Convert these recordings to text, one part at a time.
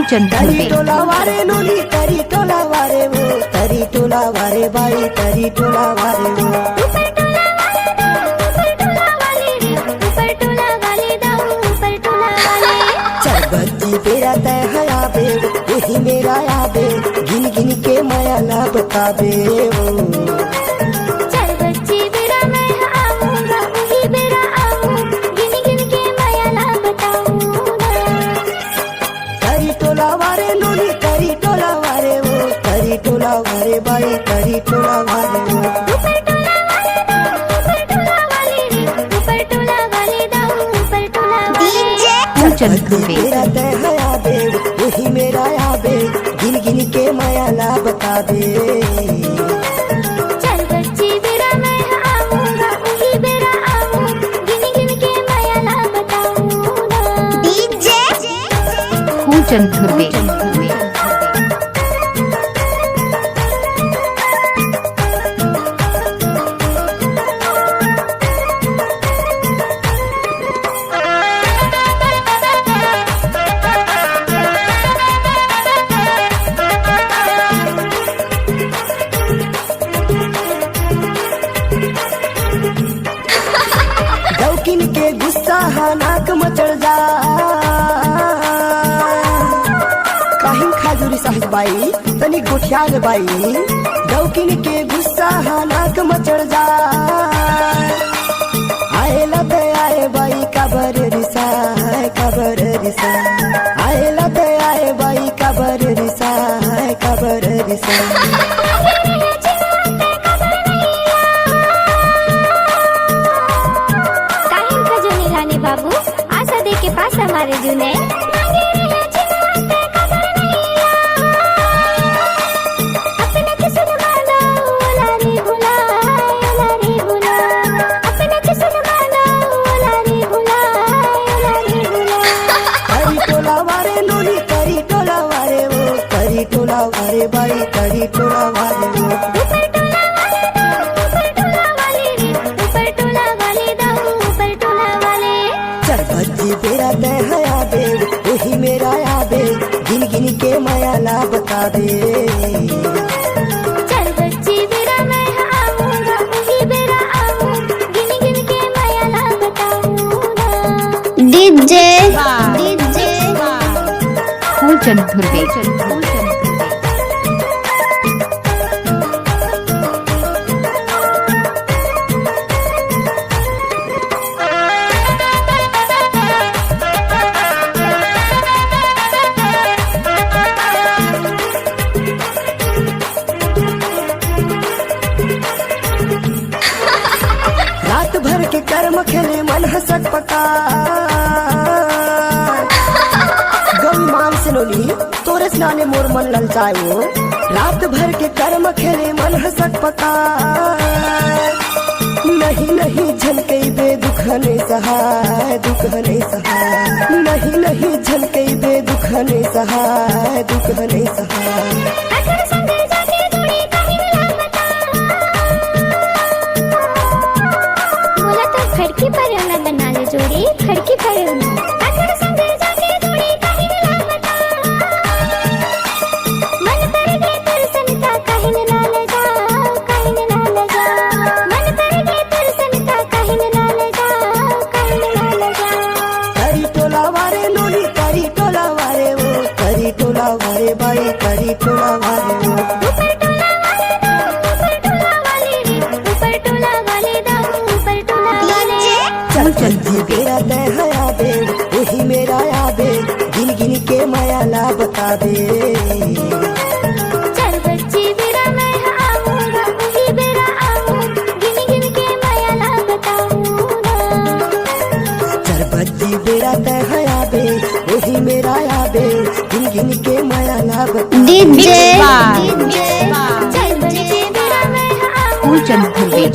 तरी टोला वारे लोली तरी टोला वारे वो तरी टोला वारे बाई तरी टोला वारे वो चरबत्ती तेरा तय हया बे वही मेरा याबे गिन गिन के माया ला बताबे वो टोला वारे बाई तरी टोला वारे तेरा तय हया बे वही मेरा याबे गिन गिन के माया ला बता दे चल बच्ची बेरा मैं आऊंगा वही बेरा आऊं गिन गिन के माया ला बताऊंगा डीजे पूजन धुर्वे दौकिन के गुस्सा नाक मचड़ जा काहिन खाजुरी साहब बाई तनी गोठियाल बाई दौकिन के गुस्सा नाक मचड़ जा आए लते आए बाई कबर रिसा आए लते आए बाई कबर रिसा बाबू आशा दे के पास हमारे जुने टोला वारे बाई तरी टोला वारे चरबत्ती तेरा तय हया बे वही मेरा याबे गिन गिन के माया ला बता दे चल बच्ची बेरा मैं आऊंगा वही बेरा आऊं गिन गिन के माया ला बताऊंगा डीजे पूजन धुर्वे रात भर के कर्म खेले मन हसक पका गम मान से नोली तोरे स्नाने मोर मन ललचायो रात भर के कर्म खेले मन हसक पका नहीं झलके बे दुख नहीं सहाय नहीं झलके बे दुख नहीं सहाय खड़की पर बना ले जोड़ी खड़की पर टोला वारे बाई तरी टोला वारे चरबत्ती तेरा तय हया बे वही मेरा याबे गिन गिन के माया ला बता दे चल बच्ची बेरा मैं आऊंगा वही बेरा आऊं गिन गिन के माया ला बताऊंगा चरबत्ती तेरा तय हया बे वही मेरा याबे गिन गिन के माया ला बता डीजे चल बच्ची बेरा मैं पूजन धुर्वे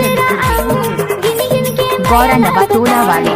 गिन गिन के गौरा नवा टोला वाले